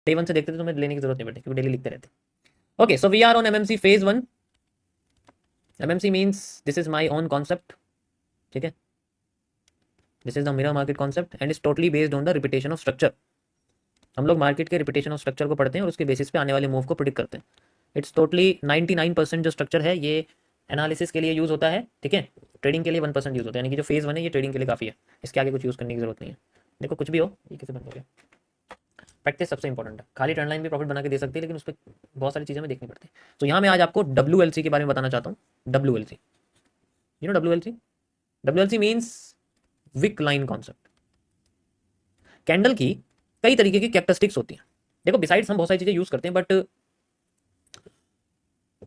Day one से देखते थे तो मैं लेने की जरूरत नहीं पड़ती क्योंकि डेली लिखते रहते। Okay, so we are on MMC phase one. MMC means this is my own concept, ठीक है। This is the mirror market concept and is totally based on the repetition of structure. हम लोग market के repetition of structure को पढ़ते हैं और उसके बेसिस पे आने वाले मूव को प्रिडिक्ट करते हैं। इट्स टोटली 99% जो स्ट्रक्चर है ये एनालिसिस के लिए यूज होता है, ठीक है। ट्रेडिंग के लिए 1% यूज होता है, यानी कि जो फेज वन है ये ट्रेडिंग के लिए काफ़ी है, इसके आगे कुछ यूज़ करने की जरूरत नहीं है। देखो कुछ भी हो, ये कैसे बंद हो गया। प्रैक्टिस सबसे इंपॉर्टेंट है, खाली ट्रेंड लाइन भी प्रॉफिट बना के दे सकती है लेकिन उस पर बहुत सारी चीज़ें हमें देखनी पड़ती है। तो यहाँ मैं आज आपको WLC के बारे में बताना चाहता हूँ। WLC, you know WLC? WLC means wick line concept. Candle की कई तरीके की कैरेक्टरिस्टिक्स होती हैं। देखो बिसाइड्स हम बहुत सारी चीज़ें यूज़ करते हैं, बट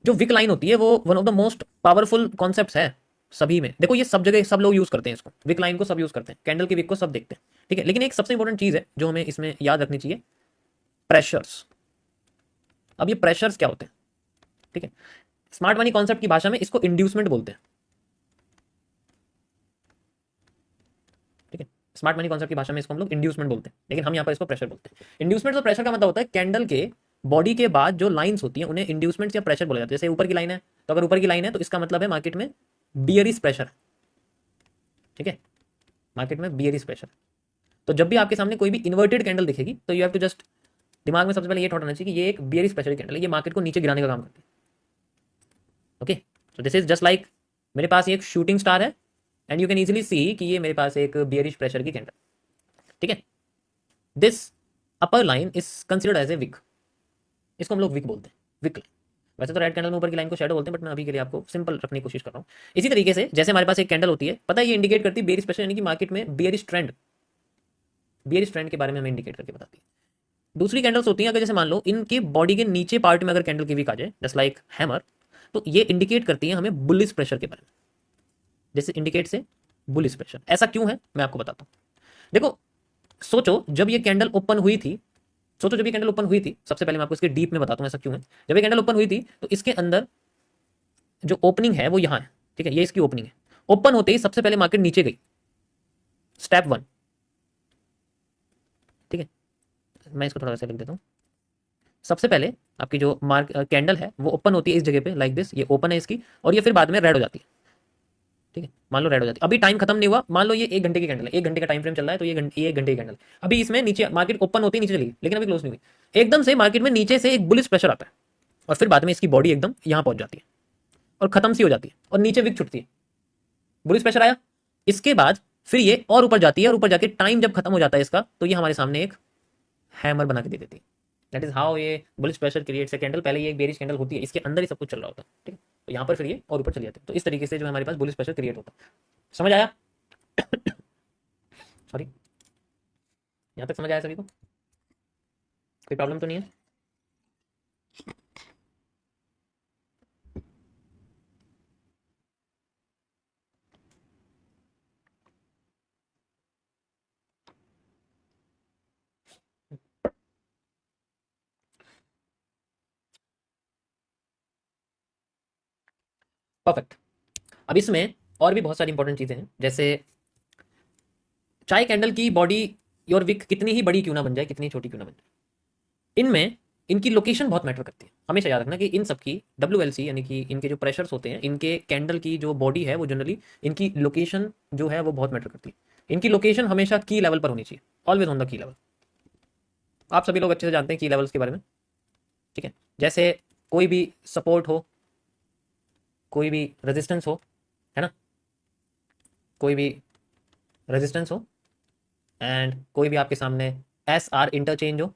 जो विक लाइन होती है वो one of the most powerful concepts है सभी में। देखो ये सब जगह सब लोग यूज़ करते हैं इसको, विक लाइन को सब यूज़ करते हैं, कैंडल की विक को सब देखते हैं, ठीक है। लेकिन एक सबसे इंपॉर्टेंट चीज़ है जो हमें इसमें याद रखनी चाहिए, प्रेशर्स। अब ये प्रेशर्स क्या होते हैं, ठीक है। स्मार्ट मनी कॉन्सेप्ट की भाषा में इसको इंड्यूसमेंट बोलते हैं, ठीक है। स्मार्ट मनी कॉन्सेप्ट की भाषा में इसको हम लोग इंड्यूसमेंट बोलते हैं, लेकिन हम यहाँ पर इसको प्रेशर बोलते हैं। इंड्यूसमेंट और प्रेशर का मतलब होता है कैंडल के बॉडी के बाद जो लाइंस होती हैं उन्हें इंड्यूसमेंट या प्रेशर बोला जाता है। जैसे ऊपर की लाइन है, तो अगर ऊपर की लाइन है तो इसका मतलब है मार्केट में बियरिश प्रेशर, ठीक है। मार्केट में बियरिश प्रेशर। तो जब भी आपके सामने कोई भी इन्वर्टेड कैंडल दिखेगी तो यू हैव टू जस्ट दिमाग में सबसे पहले ये थॉट आना चाहिए कि ये एक बियरिश प्रेशर कैंडल है, ये मार्केट को नीचे गिराने का काम करती है। Okay, so this is just like मेरे पास एक शूटिंग स्टार है एंड यू कैन इजीली सी कि ये मेरे पास एक बियरिश प्रेशर की कैंडल, ठीक है। This upper line is considered as a wick, इसको हम लोग विक बोलते हैं, विक लाइन। वैसे तो रेड कैंडल में ऊपर की लाइन को शैडो बोलते हैं, बट मैं अभी के लिए आपको सिंपल रखने की कोशिश कर रहा हूँ। इसी तरीके से जैसे हमारे पास एक कैंडल होती है, पता है ये इंडिकेट करती है बेयरिश प्रेशर, यानी कि मार्केट में बियरिश ट्रेंड, बियरिश ट्रेंड के बारे में हमें इंडिकेट करके बताती है। दूसरी कैंडल्स होती हैं, अगर जैसे मान लो इनके बॉडी के नीचे पार्ट में अगर कैंडल की वीक आ जाए जस्ट लाइक हैमर, तो ये इंडिकेट करती है हमें बुलिश प्रेशर के बारे में, जैसे इंडिकेट से बुलिश प्रेशर। ऐसा क्यों है मैं आपको बताता हूँ। देखो सोचो जब ये कैंडल ओपन हुई थी, सोचो जब ये कैंडल ओपन हुई थी, सबसे पहले मैं आपको इसके डीप में बताता हूँ ऐसा क्यों है। जब ये कैंडल ओपन हुई थी तो इसके अंदर जो ओपनिंग है वो यहाँ है, ठीक है, ये इसकी ओपनिंग है। ओपन होते ही सबसे पहले मार्केट नीचे गई, स्टेप वन, ठीक है। मैं इसको थोड़ा सा लिख देता हूँ। सबसे पहले आपकी जो मार्क कैंडल है वो ओपन होती है इस जगह पे लाइक दिस, ये ओपन है इसकी, और ये फिर बाद में रेड हो जाती है, ठीक है। मान लो रेड हो जाती है, अभी टाइम खत्म नहीं हुआ, मान लो ये 1 घंटे की कैंडल है, 1 घंटे का टाइम फ्रेम चल रहा है, तो ये 1 घंटे की कैंडल है। अभी इसमें नीचे मार्केट ओपन होती है नीचे चली गई, लेकिन अभी क्लोज नहीं हुई। एकदम से मार्केट में नीचे से एक बुलिश प्रेशर आता है और फिर बाद में इसकी बॉडी एकदम यहाँ पहुंच जाती है और खत्म सी हो जाती है और नीचे विक छुटती है। बुलिश प्रेशर आया, इसके बाद फिर ये और ऊपर जाती है और ऊपर जाके टाइम जब खत्म हो जाता है इसका, तो ये हमारे सामने एक हैमर बना के दे देती है। दैट इज हाउ ये bullish pressure creates a candle. पहले ये एक बेरिश कैंडल होती है, इसके अंदर ही सब कुछ चल रहा होता है, ठीक है। तो यहाँ पर फिर ये और ऊपर चली जाती है। तो इस तरीके से जो हमारे पास बुलिश प्रेशर क्रिएट होता है। समझ आया? सॉरी, यहाँ तक समझ आया सभी को? कोई प्रॉब्लम तो नहीं है? परफेक्ट। अब इसमें और भी बहुत सारी इंपॉर्टेंट चीजें हैं, जैसे चाहे कैंडल की बॉडी और विक कितनी ही बड़ी क्यों ना बन जाए, कितनी छोटी क्यों ना बन जाए, इनमें इनकी लोकेशन बहुत मैटर करती है। हमेशा याद रखना कि इन सब की WLC यानी कि इनके जो प्रेशर्स होते हैं, इनके कैंडल की जो बॉडी है वो जनरली इनकी लोकेशन जो है वो बहुत मैटर करती है। इनकी लोकेशन हमेशा की लेवल पर होनी चाहिए, always on the key level. आप सभी लोग अच्छे से जानते हैं की लेवल्स के बारे में, ठीक है। जैसे कोई भी सपोर्ट हो, कोई भी रेजिस्टेंस हो, है ना, कोई भी रेजिस्टेंस हो एंड कोई भी आपके सामने SR इंटरचेंज हो,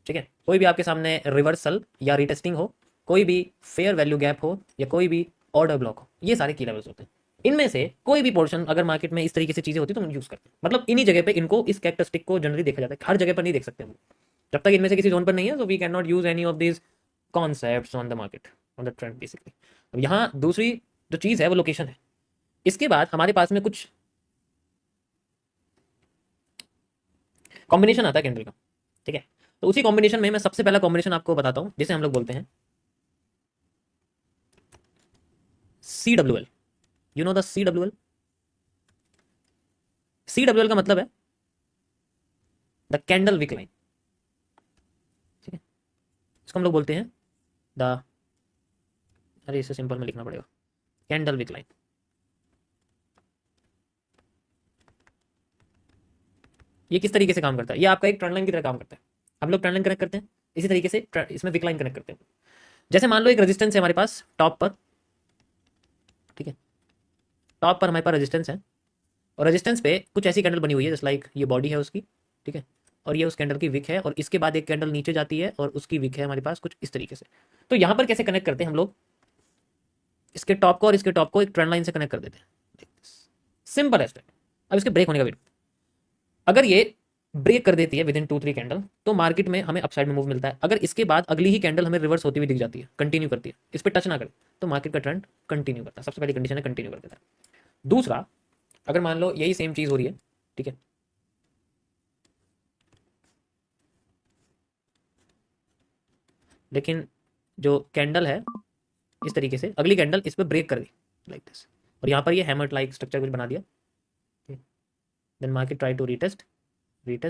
ठीक है, कोई भी आपके सामने रिवर्सल या रिटेस्टिंग हो, कोई भी फेयर वैल्यू गैप हो या कोई भी ऑर्डर ब्लॉक हो, ये सारे की लेवल्स होते हैं। इनमें से कोई भी पोर्शन अगर मार्केट में इस तरीके से चीजें होती तो हम यूज करते हैं, मतलब इन्हीं जगह पे इनको इस कैरेक्टरिस्टिक को जनरली देखा जाता है, हर जगह पर नहीं देख सकते हम। जब तक इनमें से किसी जोन पर नहीं है तो we can not use any of this concepts on the market, on the trend basically. अब यहाँ दूसरी जो चीज है वो लोकेशन है। इसके बाद हमारे पास में कुछ कॉम्बिनेशन आता है कैंडल का, ठीक है। तो उसी कॉम्बिनेशन में मैं सबसे पहला कॉम्बिनेशन आपको बताता हूं, जिसे हम लोग बोलते हैं CWL। You know the CWL? CWL का मतलब है द कैंडल विक लाइन। इसको हम लोग बोलते हैं द, अरे इसे सिंपल में लिखना पड़ेगा, कैंडल विक लाइन। ये किस तरीके से काम करता है, ये आपका एक ट्रेंड लाइन की तरह काम करता है। हम लोग ट्रेंड लाइन कनेक्ट करते हैं, इसी तरीके से इसमें विक लाइन कनेक्ट करते हैं। जैसे मान लो एक रेजिस्टेंस है हमारे पास टॉप पर, ठीक है, टॉप पर हमारे पास रेजिस्टेंस है, और रेजिस्टेंस पे कुछ ऐसी कैंडल बनी हुई है जस्ट लाइक ये बॉडी है उसकी, ठीक है, और ये उस कैंडल की विक है, और इसके बाद एक कैंडल नीचे जाती है और उसकी विक है हमारे पास कुछ इस तरीके से। तो यहाँ पर कैसे कनेक्ट करते हैं हम लोग, इसके टॉप को और इसके टॉप को एक ट्रेंड लाइन से कनेक्ट कर देते हैं, सिंपल एज दैट। अब इसके ब्रेक होने का वेट, अगर ये ब्रेक कर देती है विद इन 2-3 कैंडल, तो मार्केट में हमें अपसाइड में मूव मिलता है। अगर इसके बाद अगली ही कैंडल हमें रिवर्स होती हुई दिख जाती है, कंटिन्यू करती है, इस पर टच ना करे, तो मार्केट का ट्रेंड कंटिन्यू करता है। सबसे पहली कंडीशन है कंटिन्यू कर देता है। दूसरा, अगर मान लो यही सेम चीज हो रही है, ठीक है, लेकिन जो कैंडल है इस तरीके से, अगली कैंडल इस पर ब्रेक कर गई लाइक दिस, और यहाँ पर ये हैमर लाइक स्ट्रक्चर कुछ बना दिया, then market try to retest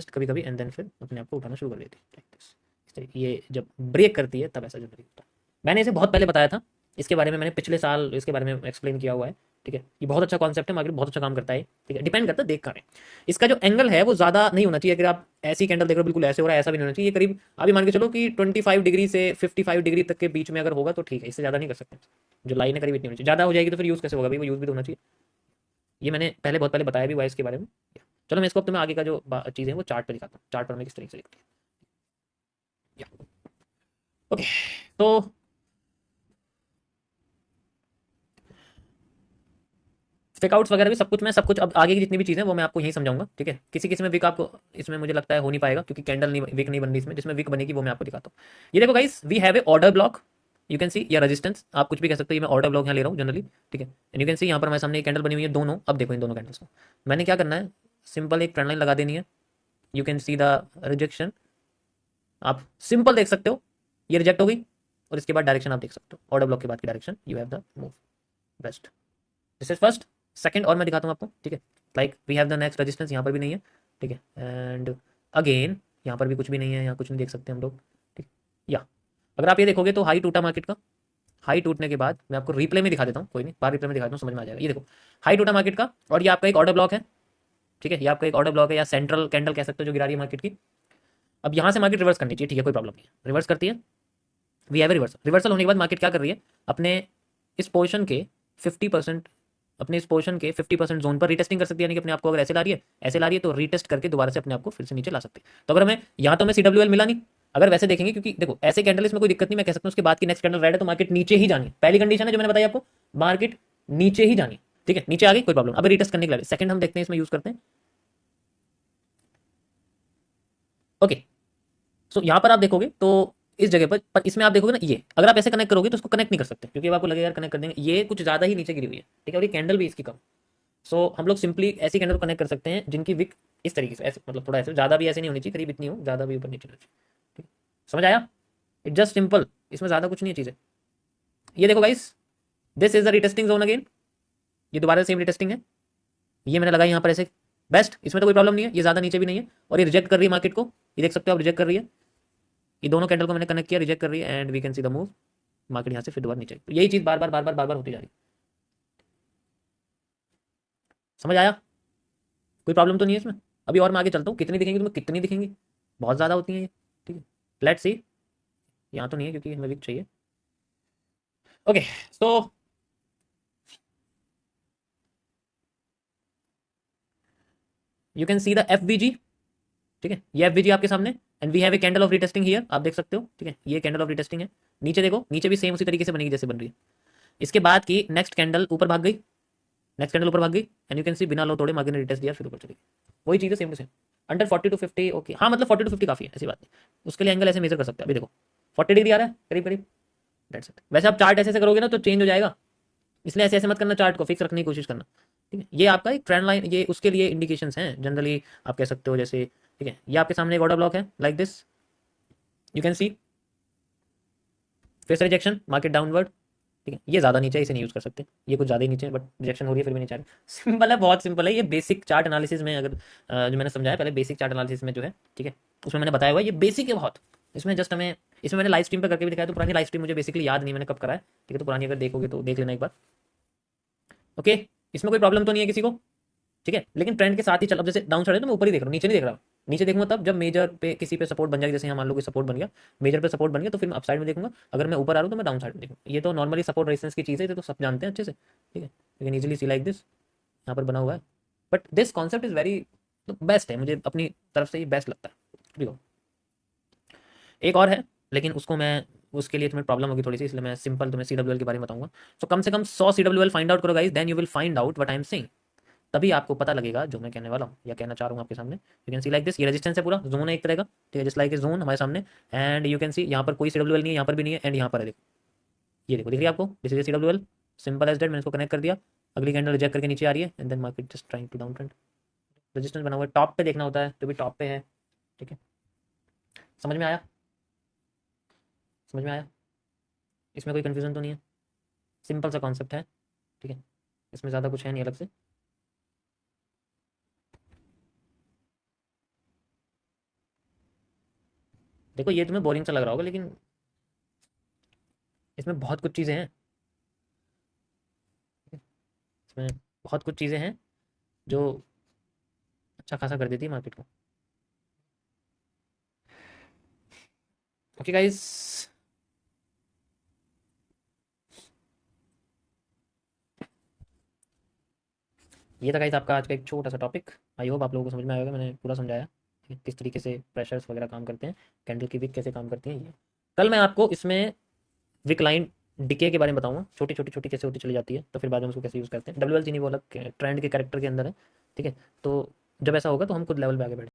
कभी कभी, एंड देन फिर अपने आप को उठाना शुरू कर देती है लाइक दिस। इस तरीके ये जब ब्रेक करती है तब ऐसा जनरली होता है। मैंने इसे बहुत पहले बताया था, इसके बारे में मैंने पिछले साल इसके बारे में एक्सप्लेन किया हुआ है, ठीक है। ये बहुत अच्छा कॉन्सेप्ट है, मार्केट बहुत अच्छा काम करता है, ठीक है, डिपेंड करता है देख कर रहे हैं। इसका जो एंगल है वो ज़्यादा नहीं होना चाहिए, अगर आप ऐसी कैंडल देख रहे हो बिल्कुल ऐसे हो रहा है, ऐसा भी नहीं होना चाहिए। ये करीब अभी मान के चलो कि 25 डिग्री से 55 डिग्री तक के बीच में अगर होगा तो ठीक है, इससे ज़्यादा नहीं कर सकते। जो लाइन है करीब इतनी होनी चाहिए, ज़्यादा हो जाएगी तो फिर यूज़ कैसे होगा भाई, वो यूज़ भी तो होना चाहिए। ये मैंने पहले बहुत पहले बताया भी हुआ है इसके बारे में। चलो मैं इसको अब तुम्हें आगे का जो चीज़ है वो चार्ट पर दिखाता हूँ, चार्ट पर मैं किस तरीके से लिखती है। ओके, तो फेकआउट्स वगैरह भी सब कुछ अब आगे की जितनी भी चीज़ें वो मैं आपको यही समझाऊंगा, ठीक है। किसी किसी में विक आपको इसमें मुझे लगता है हो नहीं पाएगा, क्योंकि कैंडल नहीं विक नहीं बन रही इसमें, जिसमें विक बनेगी वो मैं आपको दिखाता हूँ। ये देखो guys, we have a order block, you can see, या रेजिस्टेंस आप कुछ भी कह सकते हो, ये मैं ऑर्डर ब्लॉक यहाँ ले रहा हूँ जनरली, ठीक है। एंड यू कैन सी यहाँ पर हमारे सामने एक कैंडल बनी हुई है दोनों। अब देखो इन दोनों कैंडल्स को मैंने क्या करना है, सिंपल एक ट्रेंड लाइन लगा देनी है। You can see the rejection, आप सिंपल देख सकते हो, ये रिजेक्ट हो गई, और इसके बाद डायरेक्शन आप देख सकते हो, ऑर्डर ब्लॉक के बाद की direction, you have the move best. This is first. Second और मैं दिखाता हूँ आपको, ठीक है। Like we have the next resistance, यहाँ पर भी नहीं है, ठीक है, एंड अगेन यहाँ पर भी कुछ भी नहीं है, यहाँ कुछ नहीं देख सकते हम लोग, ठीक। या अगर आप ये देखोगे तो हाई टूटा मार्केट का, हाई टूटने के बाद मैं आपको रिप्ले में दिखा देता हूँ, कोई नहीं, बार रिप्ले में दिखा देता हूँ, समझ में आ जाएगा। ये देखो हाई टूटा मार्केट का, और ये आपका एक ऑर्डर ब्लॉक है, ठीक है, ये आपका एक ऑर्डर ब्लॉक है या सेंट्रल कैंडल कह सकते हो जो गिरा रही है मार्केट की। अब यहाँ से मार्केट रिवर्स करनी चाहिए, ठीक है, कोई प्रॉब्लम नहीं है, रिवर्स करती है, we have a reversal. Reversal होने के बाद मार्केट क्या कर रही है, अपने इस पोर्शन के 50%, अपने इस पोर्शन के 50% जोन पर रीटेस्टिंग कर सकती है, यानी कि अपने आप को अगर ऐसे ला रही है तो रीटेस्ट करके दोबारा से अपने आप को फिर से नीचे ला सकते हैं। तो अगर हमें यहाँ तो हमें CWL मिला नहीं, अगर वैसे देखेंगे, क्योंकि देखो ऐसे कैंडल इसमें कोई दिक्कत नहीं, मैं कह सकता हूँ उसके बाद की नेक्स्ट कैंडल रेड है तो मार्केट नीचे ही जानी है, पहली कंडीशन है जो मैंने बताई आपको, मार्केट नीचे ही जानी है, ठीक है, नीचे आ गई कोई प्रॉब्लम। अब रीटेस्ट करने के लिए सेकंड हम देखते हैं इसमें यूज करते हैं, ओके। सो यहाँ पर आप देखोगे तो इस जगह पर इसमें आप देखोगे ना, ये अगर आप ऐसे कनेक्ट करोगे तो उसको कनेक्ट नहीं कर सकते, क्योंकि आपको लगेगा यार कनेक्ट कर देंगे, ये कुछ ज़्यादा ही नीचे गिरी हुई है, ठीक है, और ये कैंडल भी इसकी कम। सो हम लोग सिंपली ऐसी कैंडल को कनेक्ट कर सकते हैं जिनकी विक इस तरीके से, ऐसे मतलब थोड़ा ऐसे, ज़्यादा भी ऐसे नहीं होनी चाहिए, करीब इतनी हो, ज़्यादा भी ऊपर नीचे होनी चाहिए, ठीक, समझ आया। इट जस्ट सिंपल, इसमें ज़्यादा कुछ नहीं है चीज़ें। ये देखो guys, this is the retesting zone again, ये दोबारा सेम रिटेस्टिंग है, ये मैंने लगाई यहाँ पर ऐसे, बेस्ट, इसमें तो कोई प्रॉब्लम नहीं है, ये ज़्यादा नीचे भी नहीं है, और ये रिजेक्ट कर रही है मार्केट को, ये देख सकते हो आप, रिजेक्ट कर रही है, ये दोनों कैंडल को मैंने कनेक्ट किया, रिजेक्ट कर रही है, and we can see the move, market यहाँ से फिर दोबारा नीचे। तो यही चीज़ बार बार होती जा रही है, समझ आया, कोई प्रॉब्लम तो नहीं है इसमें। अभी और मैं आगे चलता हूँ, कितनी दिखेंगी तुम्हें, कितनी दिखेंगी, बहुत ज़्यादा होती हैं ये, ठीक है। लेट्स सी, यहाँ तो नहीं है क्योंकि हमें विक चाहिए, okay. So you can see the FVG, ठीक है, ये FVG आपके सामने, and we have a candle of retesting here, आप देख सकते हो, ठीक है, ये कैंडल ऑफ रिटेस्टिंग है। नीचे देखो, नीचे भी सेम उसी तरीके से बनेगी जैसे बन रही है। इसके बाद की नेक्स्ट कैंडल ऊपर भाग गई, नेक्स्ट कैंडल ऊपर भाग गई, एंड यू कैन सी बिना लो तोड़े मार्केट ने रिटेस्ट दिया, फिर ऊपर चली गई, वही चीज़ है same to same. Under 40 to 50, okay, हाँ मतलब 40 to 50 काफ़ी है, ऐसी बात नहीं, उसके लिए एंगल ऐसे मेजर कर सकते हैं। अभी देखो 40 डिग्री आ रहा है करीब करीब, दैट्स इट। वैसे आप चार्ट ऐसे ऐसे करोगे ना तो चेंज हो जाएगा, इसलिए ऐसे ऐसे मत करना, चार्ट को फिक्स रखने की कोशिश करना, ठीक है। ये आपका एक ट्रेंड लाइन, ये उसके लिए इंडिकेशंस हैं जनरली, आप कह सकते हो जैसे, ठीक है, ये आपके सामने एक ऑर्डर ब्लॉक है लाइक दिस, यू कैन सी फिर से रिजेक्शन, मार्केट डाउनवर्ड, ठीक है, ये ज़्यादा नीचे है, इसे नहीं यूज़ कर सकते, ये कुछ ज़्यादा ही नीचे है, बट रिजेक्शन हो रही है फिर भी नीचे आ रही है। सिंपल है, बहुत सिंपल है ये, बेसिक चार्ट एनालिसिस में अगर जो मैंने समझाया पहले, बेसिक चार्ट एनालिसिस में जो है, ठीक है, उसमें मैंने बताया हुआ है, ये बेसिक है बहुत, इसमें जस्ट हमें इसमें मैंने लाइव स्ट्रीम पर करके भी दिखाया, तो पुरानी लाइव स्ट्रीम मुझे बेसिकली याद नहीं मैंने कब करा है, ठीक है, तो पुरानी अगर देखोगे तो देख लेना एक बार। ओके, इसमें कोई प्रॉब्लम तो नहीं है किसी को, ठीक है। लेकिन ट्रेंड के साथ ही चल, अब जैसे डाउन साइड है तो मैं ऊपर ही देख रहा हूँ, नीचे नहीं देख रहा हूँ। नीचे देखूंगा तब जब मेजर पे किसी पे सपोर्ट बन जाएगा, जैसे यहाँ मान लो कि सपोर्ट बन गया, मेजर पे सपोर्ट बन गया, तो फिर मैं अप साइड में देखूंगा। अगर मैं ऊपर आ रहा हूँ तो मैं डाउन साइड में देखूँ। ये तो नॉर्मली सपोर्ट रेजिस्टेंस की चीज़ है, ये तो सब जानते हैं अच्छे से, ठीक है। You can easily C like this, यहाँ पर बना हुआ है। But this concept is very best है, मुझे अपनी तरफ से ये बेस्ट लगता है। देखो एक और है, लेकिन उसको मैं, उसके लिए तुम्हें प्रॉब्लम होगी थोड़ी सी, इसलिए मैं सिंपल तुम्हें CWL के बारे में बताऊंगा। सो कम से कम 100 CWL फाइंड आउट करो गाइस, then you will find out what I am saying. तभी आपको पता लगेगा जो मैं कहने वाला हूँ या कहना चाह रहा हूँ आपके सामने। You can C like this, ये रेजिस्टेंस है पूरा, जोन है एक तरह का, ठीक है, जस्ट लाइक ए जोन हमारे सामने। एंड यू कैन सी यहाँ पर कोई CWL नहीं है, यहाँ पर भी नहीं है, एंड यहाँ पर है, देखो ये देखो, दिख रही है आपको, this is CWL, simple as that. मैंने इसको कनेक्ट कर दिया, अगली कैंडल रिजेक्ट करके नीचे आ रही है, and then market just trying to down trend. Resistance बना हुआ है, टॉप पे देखना होता है, तो भी टॉप पे है, ठीक है। समझ में आया, समझ में आया, इसमें कोई कन्फ्यूजन तो नहीं है, सिंपल सा कॉन्सेप्ट है, ठीक है, इसमें ज़्यादा कुछ है नहीं अलग से। देखो ये तुम्हें बोरिंग सा लग रहा होगा, लेकिन इसमें बहुत कुछ चीज़ें हैं, इसमें बहुत कुछ चीज़ें हैं जो अच्छा खासा कर देती है मार्केट को। ओके गाइस, ये था गाइस आपका आज का एक छोटा सा टॉपिक। आई होप आप लोगों को समझ में आया होगा, मैंने पूरा समझाया कि किस तरीके से प्रेशर्स वगैरह काम करते हैं, कैंडल की विक कैसे काम करती है। ये कल मैं आपको इसमें विक लाइन डिके के बारे में बताऊंगा, छोटी छोटी छोटी कैसे होती चली जाती है, तो फिर बाद में उसको कैसे यूज़ करते हैं। WLG नहीं, वो अलग ट्रेंड के कैरेक्टर के अंदर है, ठीक है। तो जब ऐसा होगा तो हम खुद लेवल पे आगे बढ़ेंगे।